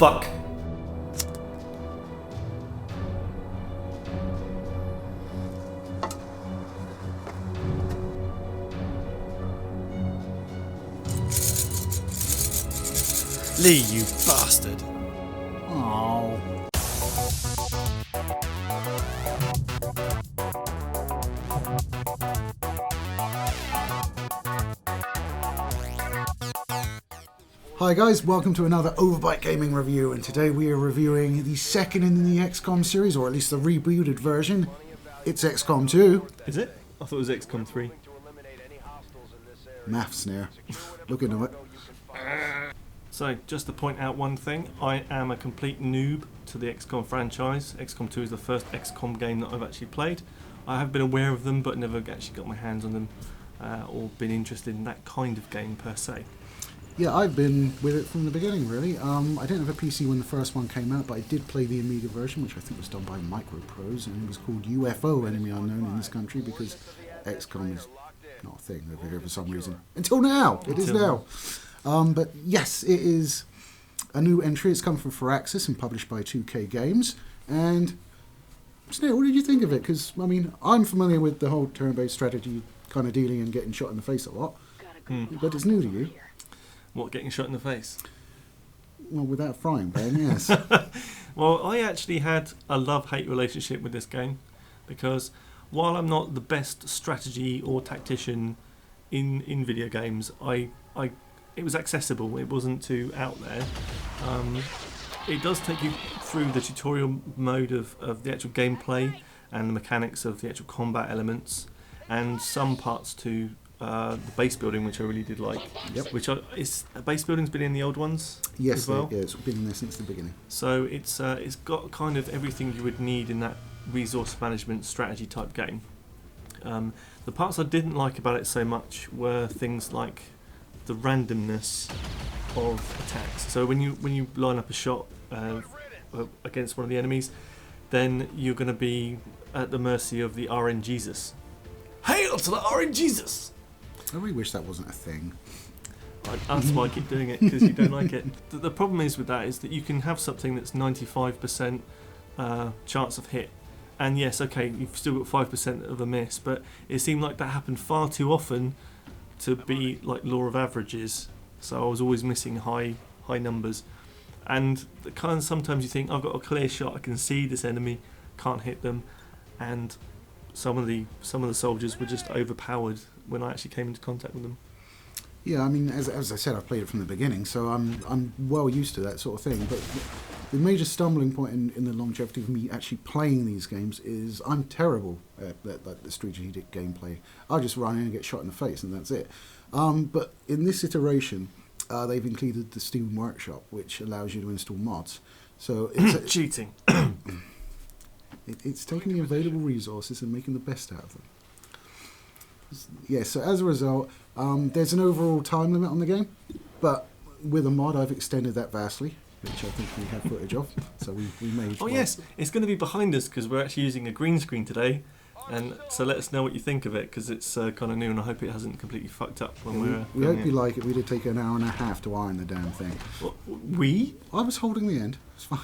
fuck? Lee, you bastard. Oh. Hi guys, welcome to another Overbite Gaming review, and today we are reviewing the second in the Xcom series, or at least the rebooted version. It's Xcom 2. Is it? I thought it was Xcom 3. Math Snare. Look into it. So, just to point out one thing, I am a complete noob to the Xcom franchise. Xcom 2 is the first Xcom game that I've actually played. I have been aware of them, but never actually got my hands on them or been interested in that kind of game per se. Yeah, I've been with it from the beginning, really. I didn't have a PC when the first one came out, but I did play the Amiga version, which I think was done by Microprose, and it was called UFO Enemy Unknown in this country because XCOM is not a thing over here for some reason. Until now! It is now. But yes, it is a new entry. It's come from Firaxis and published by 2K Games. And, Snare, what did you think of it? Because, I mean, I'm familiar with the whole turn-based strategy kind of dealing and getting shot in the face a lot. But it's new to you. What, getting shot in the face? Well, without frying pan, yes. Well, I actually had a love-hate relationship with this game because while I'm not the best strategy or tactician in video games, it was accessible. It wasn't too out there. It does take you through the tutorial mode of the actual gameplay and the mechanics of the actual combat elements, and some parts to the base building, which I really did like. Yep. Base building's been in the old ones Yes, as well. yeah, it's been in there since the beginning. So it's got kind of everything you would need in that resource management strategy type game. The parts I didn't like about it so much were things like the randomness of attacks. So when you line up a shot against one of the enemies, then you're going to be at the mercy of the RNGesus. Hail to the RNGesus! I really wish that wasn't a thing. That's why I keep doing it, because you don't like it. The problem is with that is that you can have something that's 95% chance of hit. And yes, okay, you've still got 5% of a miss, but it seemed like that happened far too often to be like law of averages. So I was always missing high numbers. And the kind of, sometimes you think, I've got a clear shot, I can see this enemy, can't hit them. And some of the soldiers were just overpowered when I actually came into contact with them. Yeah, I mean, as I said, I've played it from the beginning, so I'm well used to that sort of thing. But the major stumbling point in the longevity of me actually playing these games is I'm terrible at the strategic gameplay. I just run in and get shot in the face, and that's it. But in this iteration, they've included the Steam Workshop, which allows you to install mods. So it's cheating. It's taking the available resources and making the best out of them. Yeah, so as a result, there's an overall time limit on the game, but with a mod I've extended that vastly, which I think we have footage of, so we made... Oh yes, it's going to be behind us because we're actually using a green screen today, and so let us know what you think of it, because it's kind of new and I hope it hasn't completely fucked up when we hope you like it. We did take an hour and a half to iron the damn thing. What, we? I was holding the end. It's fine.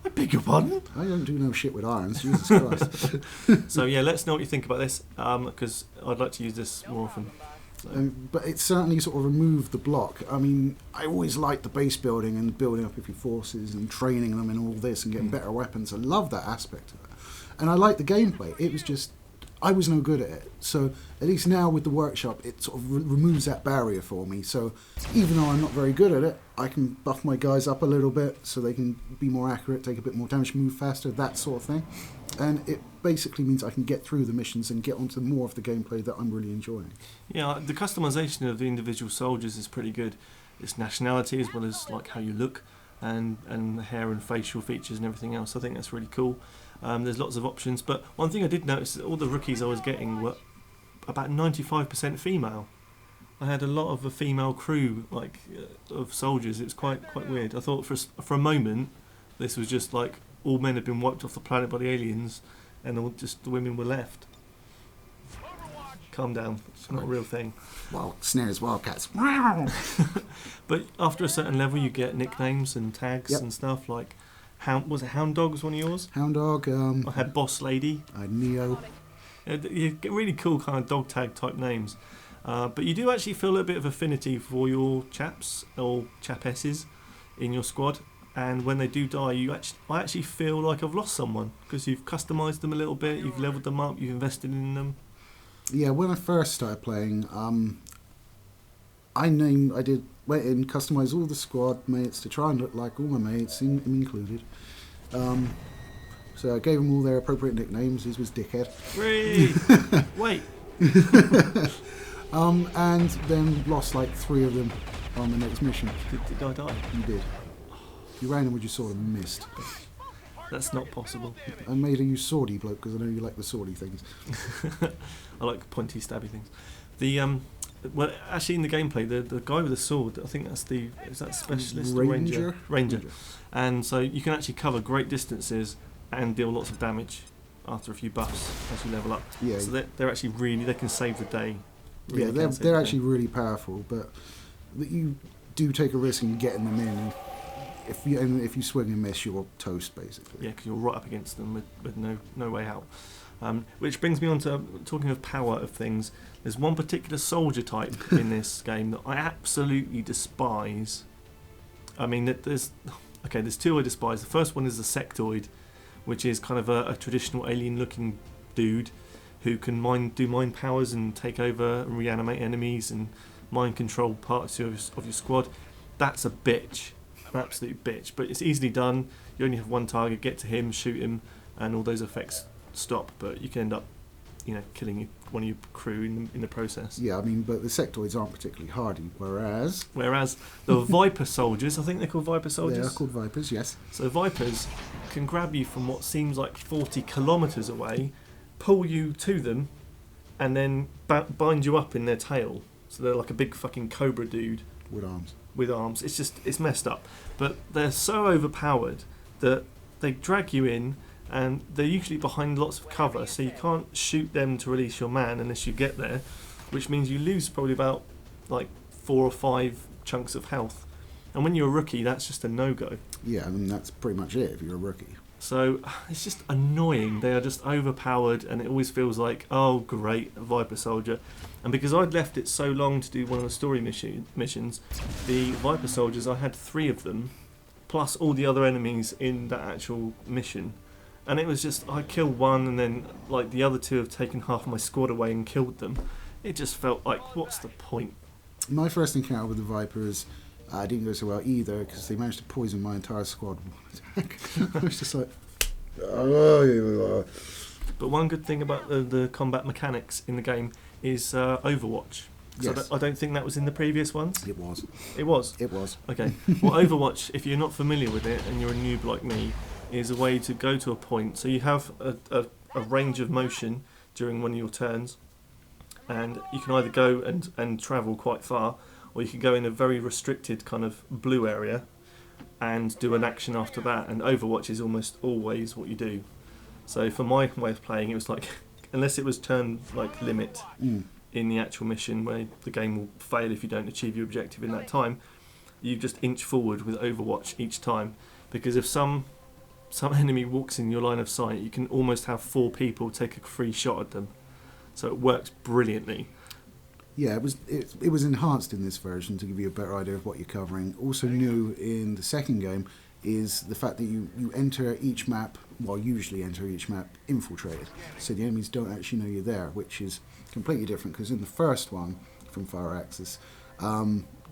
I beg your pardon? I don't do no shit with irons, Jesus Christ. So yeah, let us know what you think about this, because I'd like to use this more often. So. But it certainly sort of removed the block. I mean, I always liked the base building and building up of your forces and training them and all this and getting better weapons. I love that aspect of it. And I liked the gameplay. It was just, I was no good at it. So at least now with the workshop, it sort of removes that barrier for me. So even though I'm not very good at it, I can buff my guys up a little bit so they can be more accurate, take a bit more damage, move faster, that sort of thing. And it basically means I can get through the missions and get onto more of the gameplay that I'm really enjoying. Yeah, the customization of the individual soldiers is pretty good. It's nationality as well as like how you look and the hair and facial features and everything else. I think that's really cool. There's lots of options, but one thing I did notice is that all the rookies I was getting were about 95% female. I had a lot of a female crew, of soldiers. It was quite weird. I thought for a moment this was just like all men had been wiped off the planet by the aliens, and just the women were left. calm down. It's not a real thing. Well, Snare's Wildcats. But after a certain level, you get nicknames and tags and stuff like. Was it Hound Dog was one of yours? Hound Dog. I had Boss Lady. I had Neo. You get really cool kind of dog tag type names. But you do actually feel a bit of affinity for your chaps or chapesses in your squad. And when they do die, I actually feel like I've lost someone because you've customised them a little bit, you've leveled them up, you've invested in them. Yeah, when I first started playing, went in, customised all the squad mates to try and look like all my mates, him included. So I gave them all their appropriate nicknames. His was Dickhead. Wait. And then lost like 3 of them on the next mission. Did I die? You did. You ran them with your sword and missed. That's not possible. I made a you swordy bloke because I know you like the swordy things. I like pointy stabby things. Well, actually, in the gameplay, the guy with the sword, I think is that specialist Ranger? Ranger. And so you can actually cover great distances and deal lots of damage after a few buffs as you level up. Yeah. So they're actually they can save the day. Really they're actually really powerful, but you do take a risk in getting them in. And if you swing and miss, you're toast basically. Yeah, because you're right up against them with no way out. Which brings me on to talking of power of things. There's one particular soldier type in this game that I absolutely despise. I mean, there's 2 I despise. The first one is the sectoid, which is kind of a traditional alien-looking dude who can do mind powers and take over and reanimate enemies and mind control parts of your squad. That's a bitch, an absolute bitch. But it's easily done. You only have one target, get to him, shoot him, and all those effects stop. But you can end up, killing one of your crew in the process. Yeah, I mean, but the sectoids aren't particularly hardy, whereas the Viper soldiers, I think they're called Viper soldiers. They are called Vipers, yes. So Vipers can grab you from what seems like 40 kilometres away, pull you to them, and then bind you up in their tail. So they're like a big fucking cobra dude. With arms. It's messed up. But they're so overpowered that they drag you in, and they're usually behind lots of cover, so you can't shoot them to release your man unless you get there, which means you lose probably about like 4 or 5 chunks of health. And when you're a rookie, that's just a no-go. Yeah, I mean, that's pretty much it if you're a rookie. So it's just annoying. They are just overpowered, and it always feels like, oh great, a Viper soldier. And because I'd left it so long to do one of the story missions, the Viper soldiers, I had 3 of them, plus all the other enemies in that actual mission. And it was just, I killed one, and then like the other 2 have taken half of my squad away and killed them. It just felt like, what's the point? My first encounter with the Vipers didn't go so well either, because they managed to poison my entire squad with one attack. I was just like, oh. But one good thing about the combat mechanics in the game is Overwatch. So Yes. I don't think that was in the previous ones. It was. It was? It was. Okay. Well, Overwatch, if you're not familiar with it and you're a noob like me, is a way to go to a point. So you have a range of motion during one of your turns, and you can either go and travel quite far, or you can go in a very restricted kind of blue area and do an action after that. And Overwatch is almost always what you do. So for my way of playing, it was like, unless it was turn like limit in the actual mission where the game will fail if you don't achieve your objective in that time, you just inch forward with Overwatch each time, because if some enemy walks in your line of sight, you can almost have 4 people take a free shot at them. So it works brilliantly. Yeah, it was enhanced in this version to give you a better idea of what you're covering. Also new in the second game is the fact that you enter each map, usually enter each map infiltrated. So the enemies don't actually know you're there, which is completely different, because in the first one, from Fire Axis,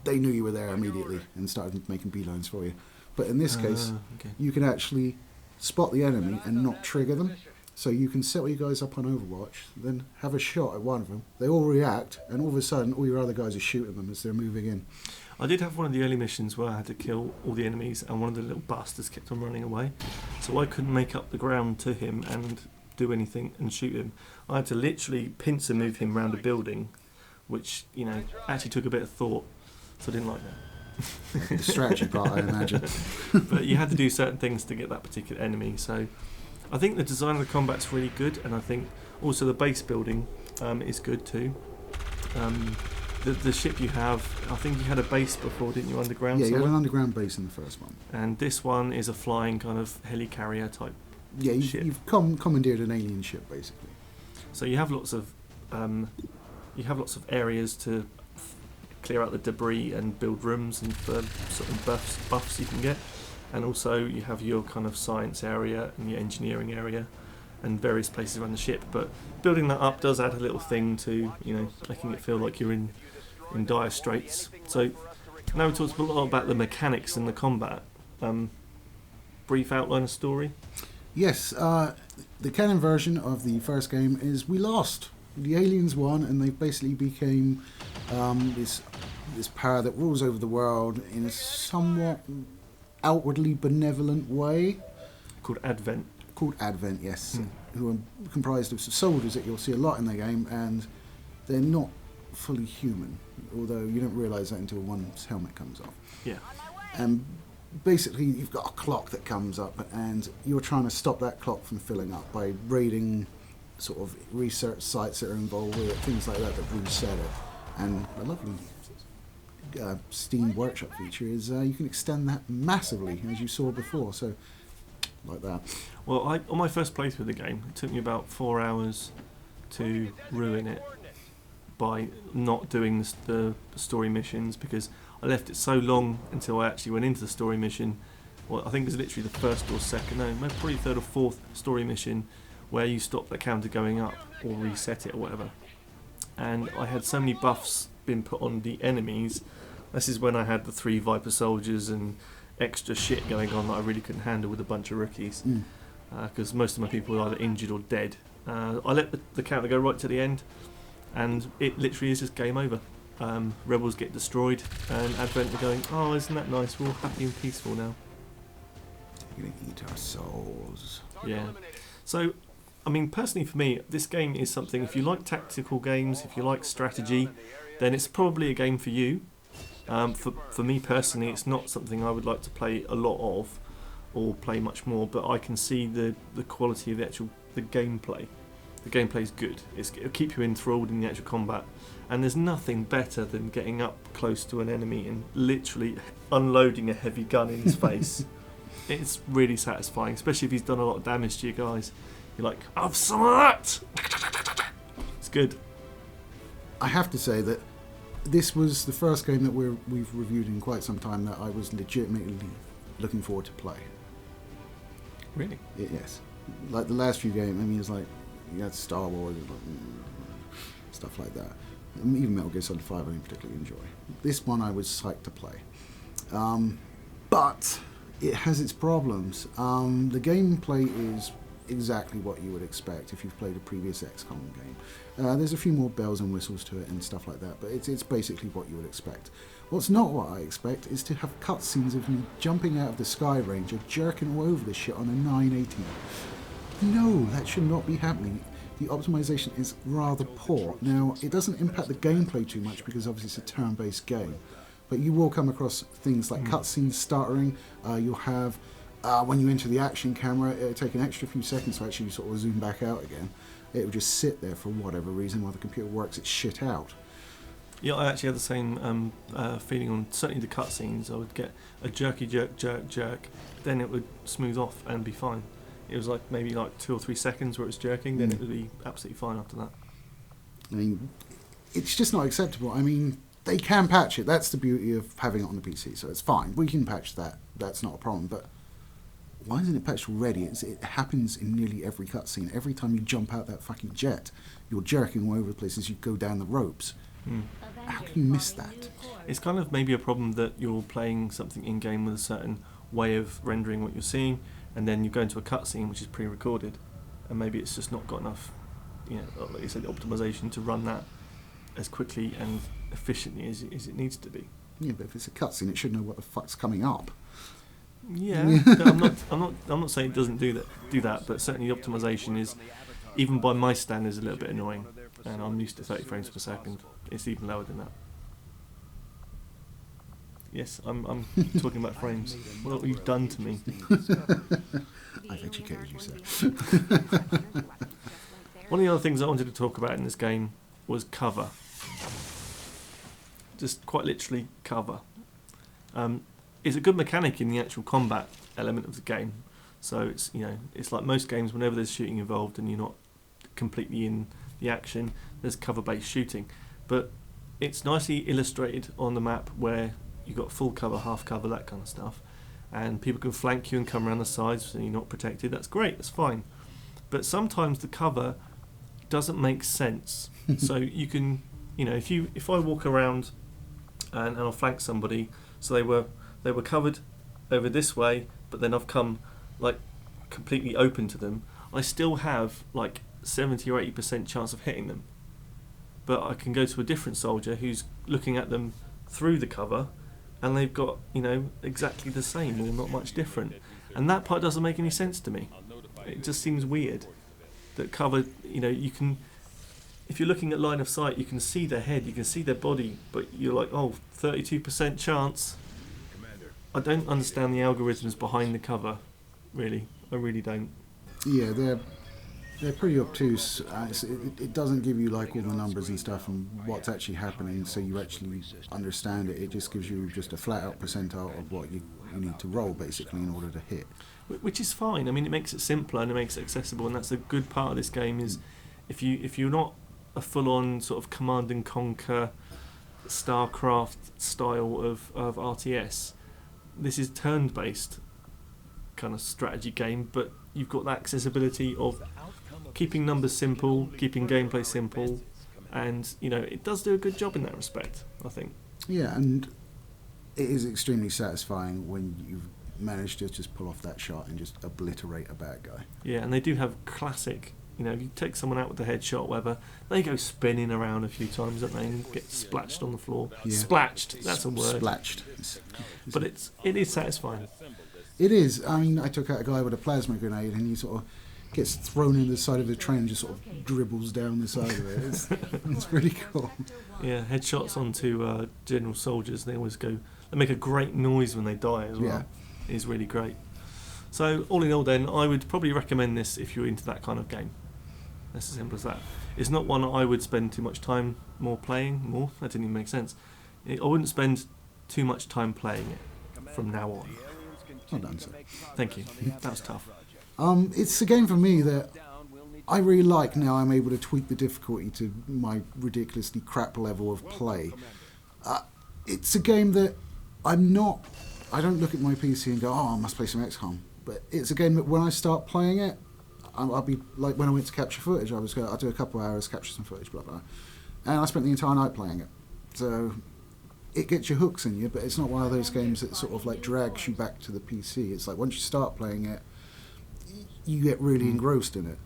they knew you were there immediately and started making beelines for you. But in this case, you can actually spot the enemy and not trigger them. So you can set all you guys up on Overwatch, then have a shot at one of them. They all react, and all of a sudden, all your other guys are shooting them as they're moving in. I did have one of the early missions where I had to kill all the enemies, and one of the little bastards kept on running away. So I couldn't make up the ground to him and do anything and shoot him. I had to literally pincer move him around a building, which, actually took a bit of thought. So I didn't like that. The strategy part, I imagine. But you had to do certain things to get that particular enemy. So I think the design of the combat's really good, and I think also the base building is good too. The ship you have, I think you had a base before, didn't you, underground? Yeah, you had somewhere? an underground base in the first one. And this one is a flying kind of helicarrier type. Yeah, ship. you've commandeered an alien ship, basically. So you have lots of areas to clear out the debris and build rooms and for sort of buffs you can get, and also you have your kind of science area and your engineering area and various places around the ship. But building that up does add a little thing to, making it feel like you're in dire straits. So now we talked a lot about the mechanics and the combat. Brief outline of story. Yes, the canon version of the first game is we lost. The aliens won, and they basically became this power that rules over the world in a somewhat outwardly benevolent way. Called Advent. Yes. Who are comprised of soldiers that you'll see a lot in the game, and they're not fully human, although you don't realise that until one's helmet comes off. Yeah. And basically you've got a clock that comes up, and you're trying to stop that clock from filling up by raiding sort of research sites that are involved with it, things like that reset it. And a lovely Steam Workshop feature is you can extend that massively, as you saw before, so like that. Well, on my first playthrough of the game, it took me about 4 hours to ruin it by not doing the story missions, because I left it so long until I actually went into the story mission. Well, I think it was literally the first or second, no, maybe probably third or fourth story mission where you stop the counter going up or reset it or whatever. And I had so many buffs been put on the enemies. This is when I had the 3 Viper soldiers and extra shit going on that I really couldn't handle with a bunch of rookies, because most of my people were either injured or dead. I let the counter go right to the end, and it literally is just game over. Rebels get destroyed, and Advent are going, oh, isn't that nice, we're all happy and peaceful now. You're going to eat our souls. Yeah. So, I mean, personally for me, this game is something, if you like tactical games, if you like strategy, then it's probably a game for you. For me personally, it's not something I would like to play a lot of, or play much more, but I can see the quality of the gameplay. The gameplay is good. It'll keep you enthralled in the actual combat, and there's nothing better than getting up close to an enemy and literally unloading a heavy gun in his face. It's really satisfying, especially if he's done a lot of damage to you guys. You're like, have some of that! It's good. I have to say that this was the first game that we've reviewed in quite some time that I was legitimately looking forward to play. Really? Yes. Like the last few games, I mean, it's like, you had Star Wars, stuff like that. Even Metal Gear Solid 5 I didn't particularly enjoy. This one I was psyched to play. But it has its problems. The gameplay is exactly what you would expect if you've played a previous Xcom game. There's a few more bells and whistles to it and stuff like that, but it's basically what you would expect. What's not what I expect is to have cutscenes of me jumping out of the Sky Ranger, jerking all over the shit on a 980. No, that should not be happening. The optimization is rather poor. Now, it doesn't impact the gameplay too much because obviously it's a turn-based game, but you will come across things like cutscenes stuttering. You'll have, when you enter the action camera, it'll take an extra few seconds to actually sort of zoom back out again. It will just sit there for whatever reason while the computer works its shit out. Yeah, I actually had the same feeling on certainly the cutscenes. I would get a jerky jerk, then it would smooth off and be fine. It was like maybe like 2 or 3 seconds where it was jerking, then it would be absolutely fine after that. I mean, it's just not acceptable. I mean, they can patch it. That's the beauty of having it on the PC, so it's fine. We can patch that. That's not a problem. But why isn't it patched already? It happens in nearly every cutscene. Every time you jump out that fucking jet, you're jerking all over the place as you go down the ropes. How can you miss that? It's kind of maybe a problem that you're playing something in-game with a certain way of rendering what you're seeing, and then you go into a cutscene which is pre-recorded, and maybe it's just not got enough, like you said, optimization to run that as quickly and efficiently as it needs to be. Yeah, but if it's a cutscene, it should know what the fuck's coming up. Yeah, no, I'm not saying it doesn't do that, but certainly the optimization is, even by my standards, a little bit annoying, and I'm used to 30 frames per second. It's even lower than that. Yes, I'm talking about frames. What have you done to me? I've educated you, sir. One of the other things I wanted to talk about in this game was cover. Just quite literally cover. It's a good mechanic in the actual combat element of the game. So it's it's like most games. Whenever there's shooting involved and you're not completely in the action, there's cover-based shooting. But it's nicely illustrated on the map where you've got full cover, half cover, that kind of stuff, and people can flank you and come around the sides so you're not protected. That's great. That's fine. But sometimes the cover doesn't make sense. So you can, if I walk around and I'll flank somebody, so they were covered over this way, but then I've come like completely open to them, I still have like 70 or 80% chance of hitting them. But I can go to a different soldier who's looking at them through the cover, and they've got exactly the same or not much different, and that part doesn't make any sense to me. It just seems weird that cover, you can, if you're looking at line of sight, you can see their head, you can see their body, but you're like, 32% chance. I don't understand the algorithms behind the cover, really. I really don't. Yeah, they're pretty obtuse. It doesn't give you like all the numbers and stuff and what's actually happening, so you actually understand it. It just gives you just a flat out percentile of what you need to roll basically in order to hit. Which is fine. I mean, it makes it simpler and it makes it accessible, and that's a good part of this game. Is if you're not a full-on sort of command and conquer StarCraft style of RTS, this is turn-based kind of strategy game, but you've got that accessibility of keeping numbers simple, keeping gameplay simple, and it does do a good job in that respect, I think. Yeah, and it is extremely satisfying when you've managed to just pull off that shot and just obliterate a bad guy. Yeah, and they do have classic, if you take someone out with a headshot, whatever, they go spinning around a few times, don't they, and get splashed on the floor. Yeah. Splatched, that's a word. Splatched. But it is satisfying. It is. I mean, I took out a guy with a plasma grenade and he sort of gets thrown into the side of the train and just sort of dribbles down the side of it. It's pretty cool. Yeah, headshots onto general soldiers, they make a great noise when they die as well. Yeah. It's really great. So all in all then, I would probably recommend this if you're into that kind of game. That's as simple as that. It's not one I would spend too much time playing. That didn't even make sense. I wouldn't spend too much time playing it from now on. Well done, sir. Thank you. That was tough. It's a game for me that I really like. Now I'm able to tweak the difficulty to my ridiculously crap level of play. It's a game that I don't look at my PC and go, I must play some Xcom. But it's a game that when I start playing it, I'll be like when I went to capture footage, I'll do a couple of hours, capture some footage, blah, blah. And I spent the entire night playing it. So it gets your hooks in you, but it's not one of those games that sort of like drags you back to the PC. It's like once you start playing it, you get really engrossed in it.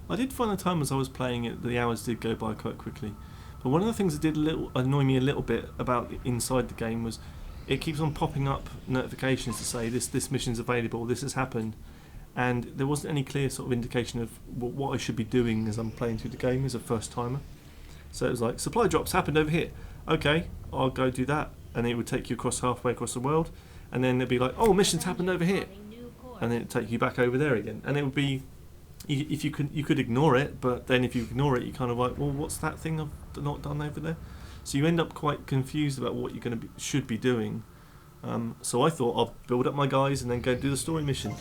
I did find the time as I was playing it, the hours did go by quite quickly. But one of the things that did annoy me a little bit about inside the game was it keeps on popping up notifications to say this mission's available, this has happened, and there wasn't any clear sort of indication of what I should be doing as I'm playing through the game as a first timer. So it was like, supply drops happened over here. Okay, I'll go do that, and it would take you halfway across the world, and then it'd be like, mission's happened over here, and then it'd take you back over there again, and it would be, if you could ignore it, but then if you ignore it, you kind of like, well, what's that thing I've not done over there? So you end up quite confused about what you're should be doing. So I thought I'll build up my guys and then go do the story mission.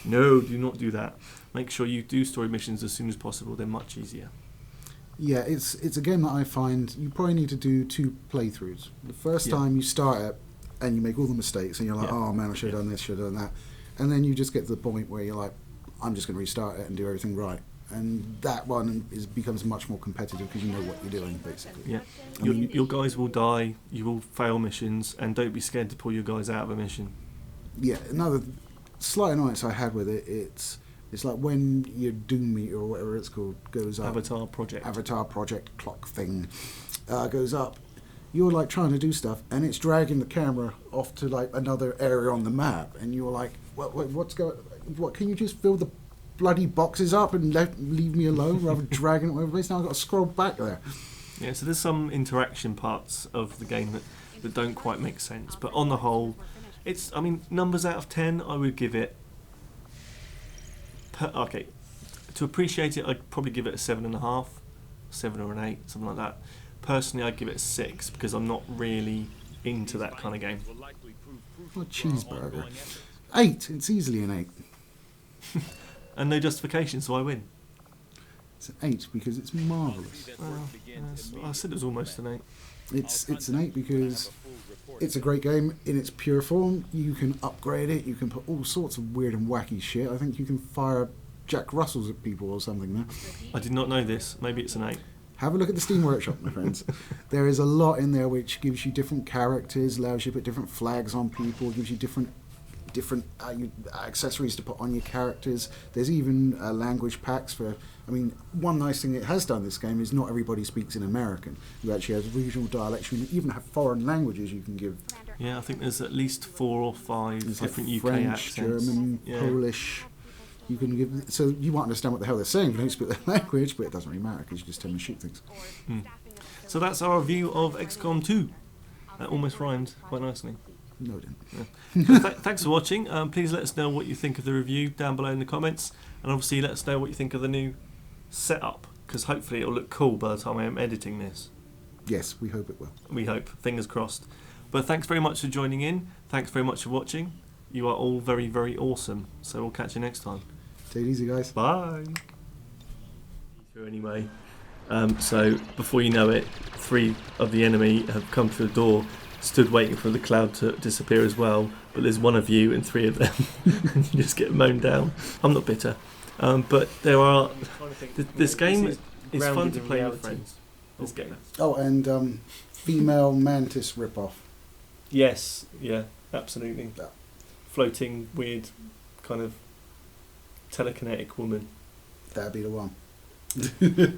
No, do not do that. Make sure you do story missions as soon as possible. They're much easier. Yeah, it's a game that I find you probably need to do 2 playthroughs. The first time you start it and you make all the mistakes and you're like, oh man, I should have done this, should have done that. And then you just get to the point where you're like, I'm just going to restart it and do everything right. And that one becomes much more competitive because you know what you're doing, basically. Yeah, your guys will die, you will fail missions, and don't be scared to pull your guys out of a mission. Yeah, another slight annoyance I had with it, it's like when your Doom meter or whatever it's called goes up. Avatar Project clock thing goes up. You're like trying to do stuff, and it's dragging the camera off to like another area on the map, and you're like, what? Can you just fill the bloody boxes up and leave me alone rather than dragging it over the place? Now I've got to scroll back there. Yeah, so there's some interaction parts of the game that don't quite make sense, but on the whole, numbers out of 10, I would give it. To appreciate it, I'd probably give it a 7.5, 7 or an 8, something like that. Personally, I'd give it a 6 because I'm not really into that kind of game. What cheeseburger? 8. It's easily an 8. And no justification, so I win. It's an 8 because it's marvellous. Well, yes, I said it was almost an 8. It's an 8 because it's a great game in its pure form. You can upgrade it. You can put all sorts of weird and wacky shit. I think you can fire Jack Russells at people or something now. I did not know this. Maybe it's an 8. Have a look at the Steam Workshop, my friends. There is a lot in there which gives you different characters, allows you to put different flags on people, gives you different accessories to put on your characters. There's even language packs for... I mean, one nice thing it has done this game is not everybody speaks in American. You actually have regional dialects. You even have foreign languages you can give. Yeah, I think there's at least 4 or 5 There's different like UK French, accents. German, Yeah. Polish. You can give... So you won't understand what the hell they're saying if you don't speak their language, but it doesn't really matter because you just tell them to shoot things. So that's our review of XCOM 2. That almost rhymed quite nicely. No, it didn't. Yeah. So thanks for watching. Please let us know what you think of the review down below in the comments, and obviously let us know what you think of the new setup, because hopefully it'll look cool by the time I am editing this. Yes, we hope it will. We hope. Fingers crossed. But thanks very much for joining in. Thanks very much for watching. You are all very, very awesome. So we'll catch you next time. Take it easy, guys. Bye. Anyway, so before you know it, 3 of the enemy have come through the door, stood waiting for the cloud to disappear as well, but there's 1 of you and 3 of them. And you just get mown down. I'm not bitter, but there are... This game is fun to play with friends. This game. Oh, and female mantis ripoff. Yes, yeah, absolutely. Yeah. Floating, weird, kind of telekinetic woman. That'd be the one. Yes.